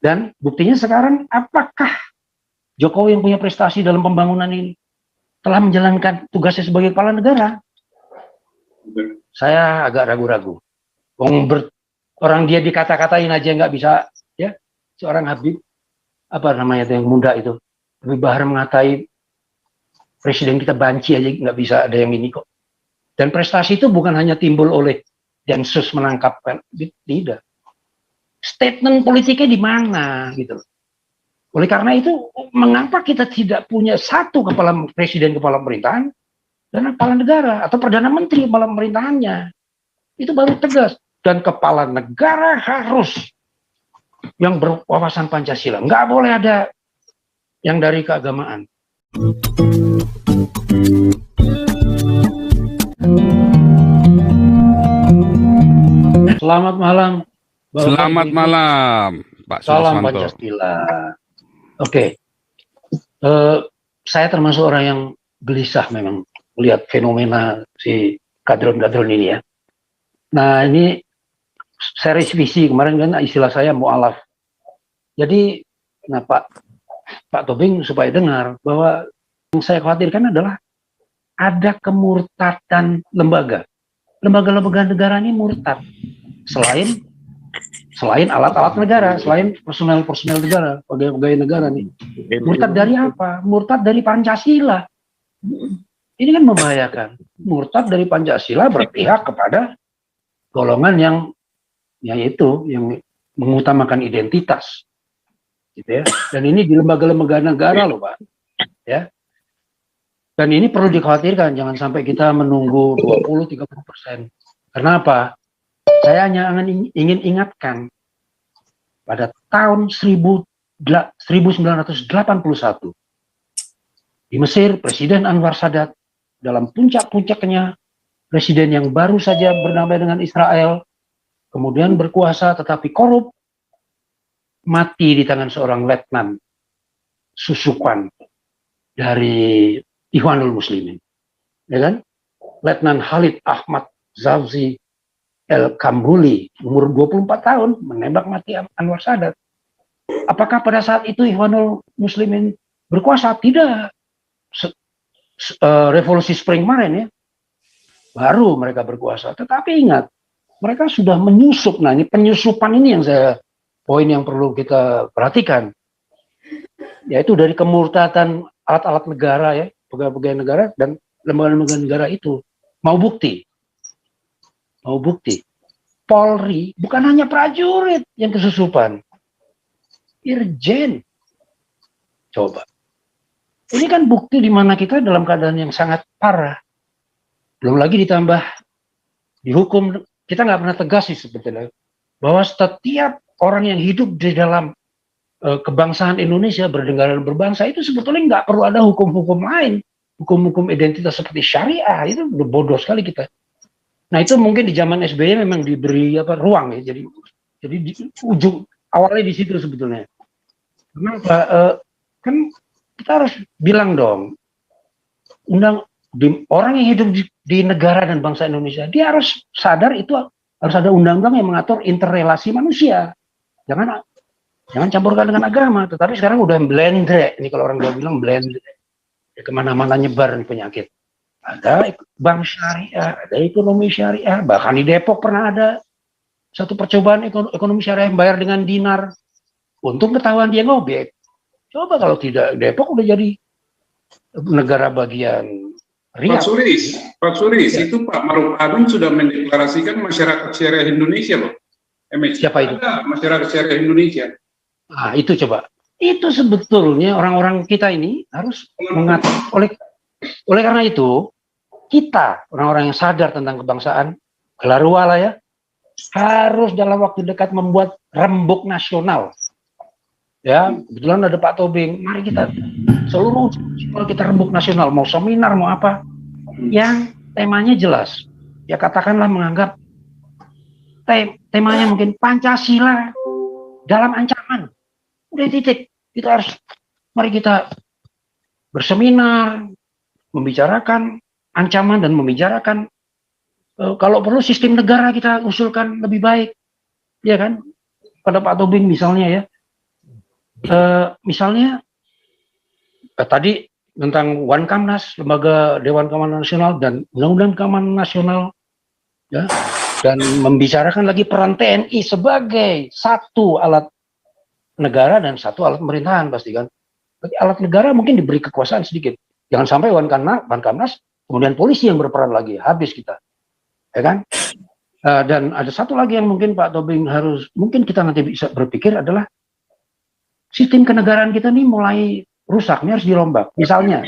Dan buktinya sekarang, apakah Jokowi yang punya prestasi dalam pembangunan ini telah menjalankan tugasnya sebagai kepala negara? Saya agak ragu-ragu. Orang dia dikata-katain aja nggak bisa, ya. Seorang Habib, apa namanya itu yang muda itu, Habib Bahar mengatai presiden kita banci aja nggak bisa, ada yang ini kok. Dan prestasi itu bukan hanya timbul oleh Densus menangkap, tidak. Statement politiknya di mana gitu. Oleh karena itu, mengapa kita tidak punya satu kepala presiden kepala pemerintahan dan kepala negara atau perdana menteri kepala pemerintahannya? Itu baru tegas. Dan kepala negara harus yang berwawasan Pancasila. Nggak boleh ada yang dari keagamaan. Selamat malam. Selamat malam, Pak Salam Susanto. Pancasila. Oke. Saya termasuk orang yang gelisah memang melihat fenomena si kadron-kadron ini ya. Nah, ini saya revisi kemarin kan istilah saya mu'alaf. Jadi, nah Pak Tobing supaya dengar bahwa yang saya khawatirkan adalah ada kemurtadan lembaga. Lembaga-lembaga negara ini murtad. Selain alat-alat negara, selain personel-personel negara, pegawai-pegawai negara nih. Murtad dari apa? Murtad dari Pancasila. Ini kan membahayakan. Murtad dari Pancasila berpihak kepada golongan yang mengutamakan identitas. Gitu ya. Dan ini di lembaga-lembaga negara loh, Pak. Ya. Dan ini perlu dikhawatirkan, jangan sampai kita menunggu 20-30%. Kenapa? Saya hanya ingin ingatkan pada tahun 1981 di Mesir, Presiden Anwar Sadat dalam puncak-puncaknya, presiden yang baru saja berdamai dengan Israel, kemudian berkuasa tetapi korup, mati di tangan seorang letnan susukan dari Ikhwanul Muslimin, ya kan? Letnan Khalid Ahmad Zawzi El Kambuli, umur 24 tahun, menembak mati Anwar Sadat. Apakah pada saat itu Ikhwanul Muslimin berkuasa? Tidak. Revolusi Spring kemarin ya, baru mereka berkuasa. Tetapi ingat, mereka sudah menyusup. Nah, ini penyusupan ini yang poin yang perlu kita perhatikan. Yaitu dari kemurtadan alat-alat negara ya, pegawai-pegawai negara dan lembaga-lembaga negara itu. Mau bukti. Polri bukan hanya prajurit yang kesusupan. Irjen. Coba. Ini kan bukti di mana kita dalam keadaan yang sangat parah. Belum lagi ditambah dihukum, kita nggak pernah tegas sih sebetulnya, bahwa setiap orang yang hidup di dalam kebangsaan Indonesia, bernegara dan berbangsa itu sebetulnya nggak perlu ada hukum-hukum lain, hukum-hukum identitas seperti syariah. Itu udah bodoh sekali kita. Nah, itu mungkin di zaman SBY memang diberi ruang ya, jadi di ujung awalnya di situ sebetulnya. Kenapa? Kan kita harus bilang dong, orang yang hidup di negara dan bangsa Indonesia, dia harus sadar itu harus ada undang-undang yang mengatur interrelasi manusia. Jangan campurkan dengan agama. Tetapi sekarang udah blendre. Ini kalau orang Jawa bilang blendre. Ya, kemana-mana nyebar penyakit. Ada bank syariah, ada ekonomi syariah. Bahkan di Depok pernah ada satu percobaan ekonomi syariah yang bayar dengan dinar. Untung ketahuan dia ngobek. Coba kalau tidak, Depok udah jadi negara bagian Riau. Pak Suris, ya. Itu Pak Maruf Amin sudah mendeklarasikan masyarakat syariah Indonesia loh. Siapa itu? Ada masyarakat syariah Indonesia. Nah, itu coba. Itu sebetulnya orang-orang kita ini harus mengatur. Oleh karena itu, kita orang-orang yang sadar tentang kebangsaan, Gelaruala ya, harus dalam waktu dekat membuat rembuk nasional. Ya, kebetulan ada Pak Tobing. Mari kita seluruh kita rembuk nasional, mau seminar mau apa, yang temanya jelas. Ya katakanlah menganggap temanya mungkin Pancasila dalam ancaman. Udah titik. Mari kita berseminar, membicarakan ancaman dan membicarakan kalau perlu sistem negara kita usulkan lebih baik, ya kan? pada Pak Tobing misalnya ya. Misalnya tadi tentang Wankamnas, Lembaga Dewan Keamanan Nasional dan Undang-Undang Keamanan Nasional, ya, dan membicarakan lagi peran TNI sebagai satu alat negara dan satu alat pemerintahan pasti kan. Tapi alat negara mungkin diberi kekuasaan sedikit. Jangan sampai Wankamnas kemudian polisi yang berperan lagi, habis kita, ya kan? Dan ada satu lagi yang mungkin Pak Tobing mungkin kita nanti bisa berpikir adalah sistem kenegaraan kita ini mulai rusak, ini harus dirombak. Misalnya,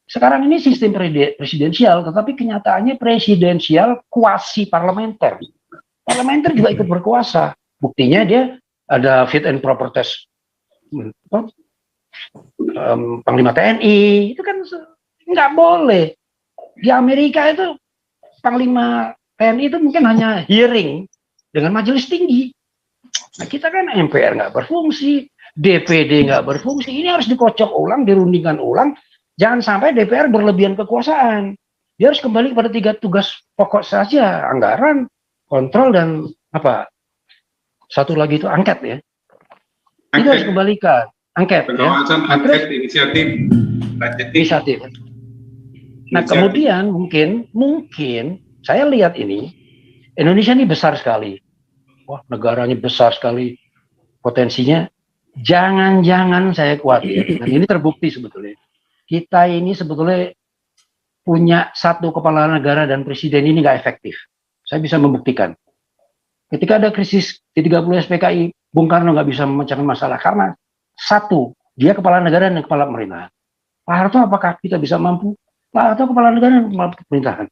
sekarang ini sistem presidensial, tetapi kenyataannya presidensial kuasi parlementer. Parlementer juga ikut berkuasa. Buktinya dia ada fit and proper test Panglima TNI, itu kan nggak boleh. Di Amerika itu Panglima TNI itu mungkin hanya hearing dengan majelis tinggi. Nah, kita kan MPR nggak berfungsi, DPD nggak berfungsi, ini harus dikocok ulang, dirundingkan ulang, jangan sampai DPR berlebihan kekuasaan. Dia harus kembali kepada 3 tugas pokok saja, anggaran, kontrol, dan apa? Satu lagi itu angket ya. Itu harus kembalikan, angket ya. Angket, inisiatif. Nah, kemudian mungkin saya lihat ini, Indonesia ini besar sekali. Wah, negaranya besar sekali, potensinya. Jangan-jangan saya khawatir, dan ini terbukti sebetulnya. Kita ini sebetulnya punya satu kepala negara dan presiden ini nggak efektif. Saya bisa membuktikan. Ketika ada krisis di 30 SPKI, Bung Karno nggak bisa memecahkan masalah karena satu, dia kepala negara dan kepala pemerintahan. Pak Harto apakah kita bisa mampu? Pak Harto kepala negara dan kepala pemerintahan.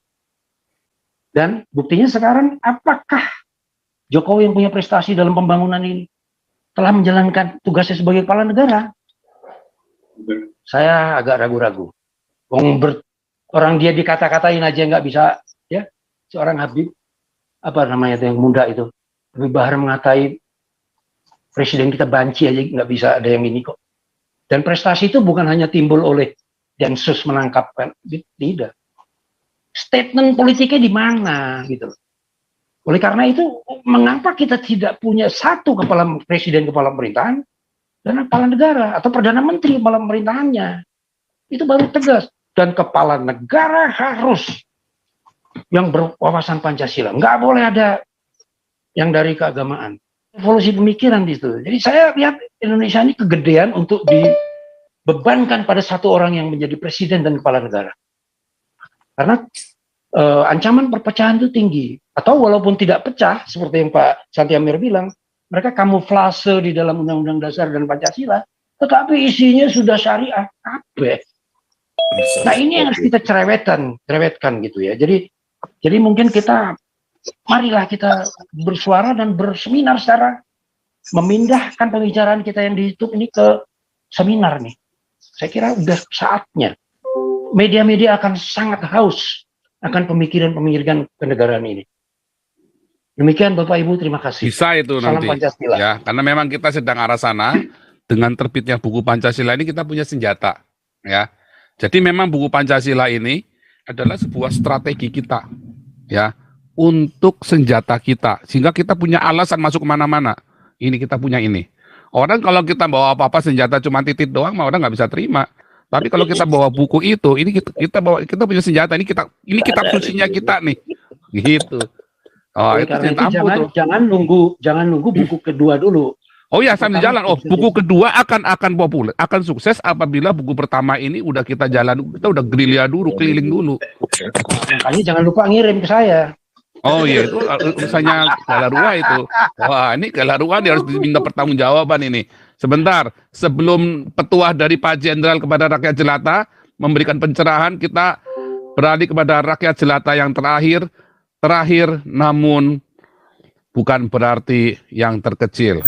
Dan buktinya sekarang, apakah Jokowi yang punya prestasi dalam pembangunan ini telah menjalankan tugasnya sebagai kepala negara? Saya agak ragu-ragu. Orang dia dikata-katain aja nggak bisa, ya. Seorang Habib, apa namanya itu yang muda itu, Habib Bahar mengatai presiden kita banci aja nggak bisa ada yang ini kok. Dan prestasi itu bukan hanya timbul oleh Densus menangkap, tidak. Statement politiknya di mana gitu. Oleh karena itu, mengapa kita tidak punya satu kepala presiden kepala pemerintahan dan kepala negara atau perdana menteri kepala pemerintahannya? Itu baru tegas. Dan kepala negara harus yang berwawasan Pancasila. Nggak boleh ada yang dari keagamaan. Evolusi pemikiran di situ. Jadi saya lihat Indonesia ini kegedean untuk dibebankan pada satu orang yang menjadi presiden dan kepala negara. Karena ancaman perpecahan itu tinggi. Atau walaupun tidak pecah, seperti yang Pak Santi Amir bilang, mereka kamuflase di dalam Undang-Undang Dasar dan Pancasila, tetapi isinya sudah syariah. Kabeh. Nah, ini yang harus kita cerewetkan gitu ya. Jadi mungkin marilah kita bersuara dan berseminar secara memindahkan pembicaraan kita yang di YouTube ini ke seminar nih. Saya kira udah saatnya. Media-media akan sangat haus akan pemikiran-pemikiran kenegaraan ini. Demikian Bapak Ibu, terima kasih. Bisa itu Salam nanti. Pancasila. Ya, karena memang kita sedang arah sana. Dengan terbitnya buku Pancasila ini kita punya senjata. Ya, jadi memang buku Pancasila ini adalah sebuah strategi kita, ya, untuk senjata kita, sehingga kita punya alasan masuk kemana-mana. Ini kita punya ini. Orang kalau kita bawa apa-apa senjata cuma titik doang, mah orang nggak bisa terima. Tapi kalau kita bawa buku itu, ini kita punya senjata. Ini kitab sucinya kita nih, gitu. Oh, itu jangan nunggu buku kedua dulu. Oh ya, sambil jalan. Oh, buku kedua akan populer, akan sukses apabila buku pertama ini udah kita udah gerilya dulu, keliling dulu. Makanya jangan lupa ngirim ke saya. Oh iya, itu urusannya Galarua itu. Wah, ini Galarua dia harus diminta pertanggungjawaban ini. Sebentar, sebelum petuah dari Pak Jenderal kepada rakyat jelata memberikan pencerahan, kita beralih kepada rakyat jelata yang terakhir namun bukan berarti yang terkecil.